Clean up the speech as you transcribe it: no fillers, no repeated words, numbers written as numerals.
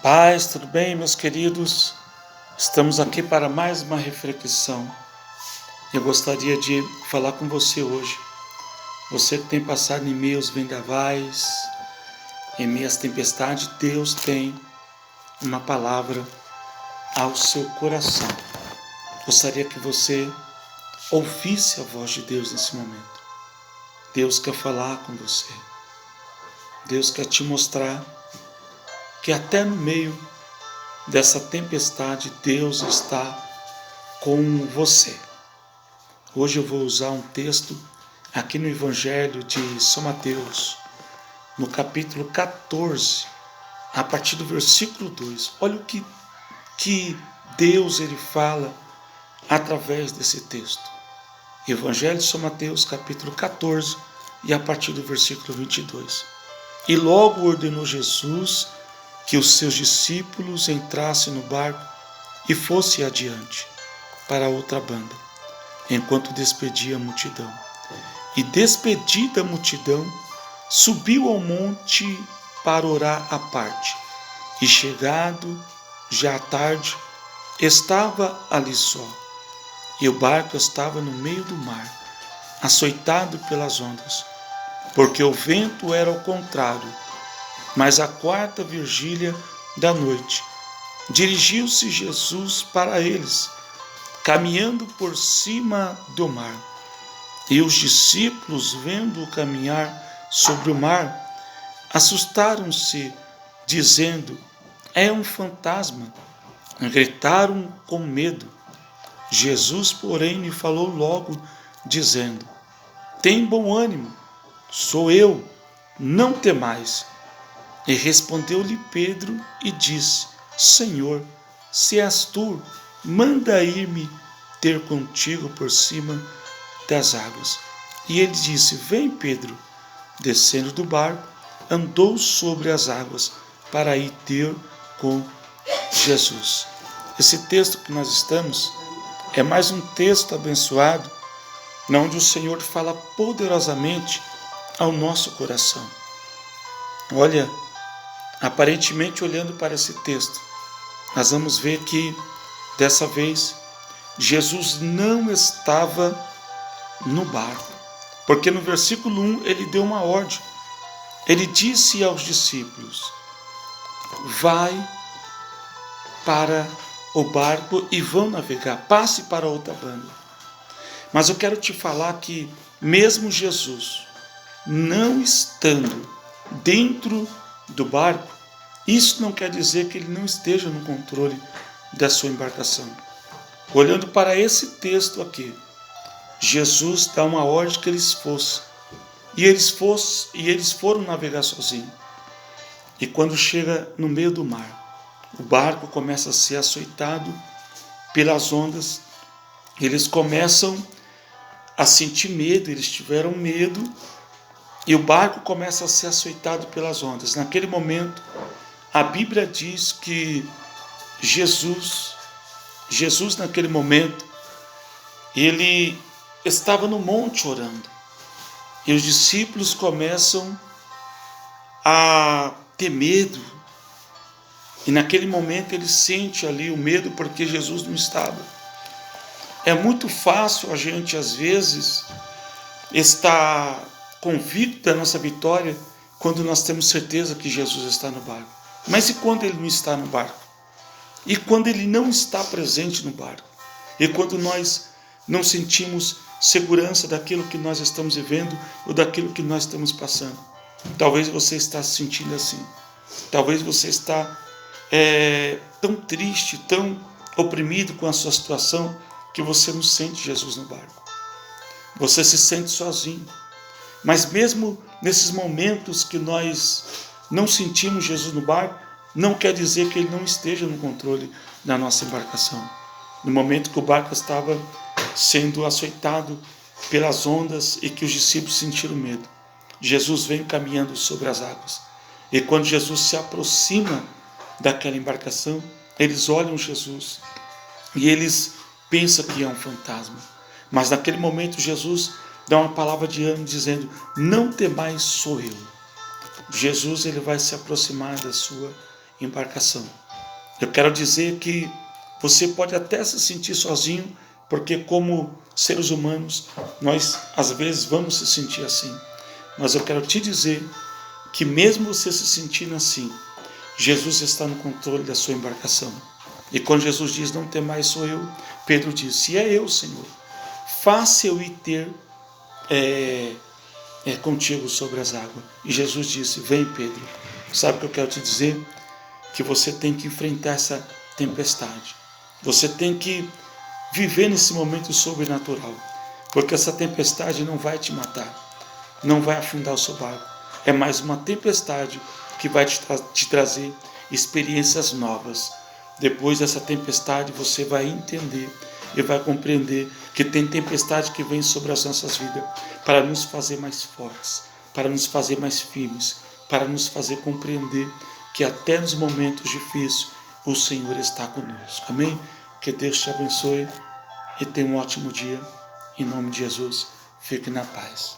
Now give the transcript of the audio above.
Paz, tudo bem, meus queridos? Estamos aqui para mais uma reflexão. Eu gostaria de falar com você hoje. Você que tem passado em meio aos vendavais, em meio às tempestades, Deus tem uma palavra ao seu coração. Gostaria que você ouvisse a voz de Deus nesse momento. Deus quer falar com você. Deus quer te mostrar que até no meio dessa tempestade, Deus está com você. Hoje eu vou usar um texto aqui no Evangelho de São Mateus, no capítulo 14, a partir do versículo 2. Olha o que Deus ele fala através desse texto. Evangelho de São Mateus, capítulo 14, e a partir do versículo 22. E logo ordenou Jesus que os seus discípulos entrassem no barco e fossem adiante para outra banda, enquanto despedia a multidão. E despedida a multidão, subiu ao monte para orar à parte. E chegado já à tarde, estava ali só. E o barco estava no meio do mar, açoitado pelas ondas, porque o vento era ao contrário. Mas à quarta vigília da noite, dirigiu-se Jesus para eles, caminhando por cima do mar. E os discípulos, vendo-o caminhar sobre o mar, assustaram-se, dizendo: é um fantasma. Gritaram com medo. Jesus, porém, lhe falou logo, dizendo: tem bom ânimo, sou eu, não temais. E respondeu-lhe Pedro e disse: Senhor, se és tu, manda ir-me ter contigo por cima das águas. E ele disse: vem, Pedro. Descendo do barco, andou sobre as águas para ir ter com Jesus. Esse texto que nós estamos é mais um texto abençoado, onde o Senhor fala poderosamente ao nosso coração. Olha, aparentemente, olhando para esse texto, nós vamos ver que, dessa vez, Jesus não estava no barco, porque no versículo 1 ele deu uma ordem. Ele disse aos discípulos: vai para o barco e vão navegar, passe para outra banda. Mas eu quero te falar que, mesmo Jesus não estando dentro do barco, isso não quer dizer que ele não esteja no controle da sua embarcação. Olhando para esse texto aqui, Jesus dá uma ordem que eles fossem. E eles foram navegar sozinhos. E quando chega no meio do mar, o barco começa a ser açoitado pelas ondas. Eles começam a sentir medo, eles tiveram medo. E o barco começa a ser açoitado pelas ondas. Naquele momento, a Bíblia diz que Jesus naquele momento, ele estava no monte orando. E os discípulos começam a ter medo. E naquele momento ele sente ali o medo porque Jesus não estava. É muito fácil a gente, às vezes, estar convicto da nossa vitória quando nós temos certeza que Jesus está no barco. Mas e quando ele não está no barco? E quando ele não está presente no barco? E quando nós não sentimos segurança daquilo que nós estamos vivendo ou daquilo que nós estamos passando? Talvez você está se sentindo assim. Talvez você está tão triste, tão oprimido com a sua situação que você não sente Jesus no barco. Você se sente sozinho. Mas mesmo nesses momentos que nós não sentimos Jesus no barco, não quer dizer que ele não esteja no controle da nossa embarcação. No momento que o barco estava sendo açoitado pelas ondas e que os discípulos sentiram medo, Jesus vem caminhando sobre as águas. E quando Jesus se aproxima daquela embarcação, eles olham Jesus e eles pensam que é um fantasma. Mas naquele momento Jesus dá uma palavra de ânimo dizendo: não temais, sou eu. Jesus ele vai se aproximar da sua embarcação. Eu quero dizer que você pode até se sentir sozinho, porque como seres humanos, nós às vezes vamos se sentir assim. Mas eu quero te dizer que mesmo você se sentindo assim, Jesus está no controle da sua embarcação. E quando Jesus diz, não temais, sou eu, Pedro diz, se é eu, Senhor, faça eu ir ter contigo sobre as águas. E Jesus disse, vem, Pedro. Sabe o que eu quero te dizer? Que você tem que enfrentar essa tempestade. Você tem que viver nesse momento sobrenatural. Porque essa tempestade não vai te matar. Não vai afundar o seu barco. É mais uma tempestade que vai te trazer experiências novas. Depois dessa tempestade você vai entender e vai compreender que tem tempestade que vem sobre as nossas vidas para nos fazer mais fortes, para nos fazer mais firmes, para nos fazer compreender que até nos momentos difíceis o Senhor está conosco. Amém? Que Deus te abençoe e tenha um ótimo dia. Em nome de Jesus, fique na paz.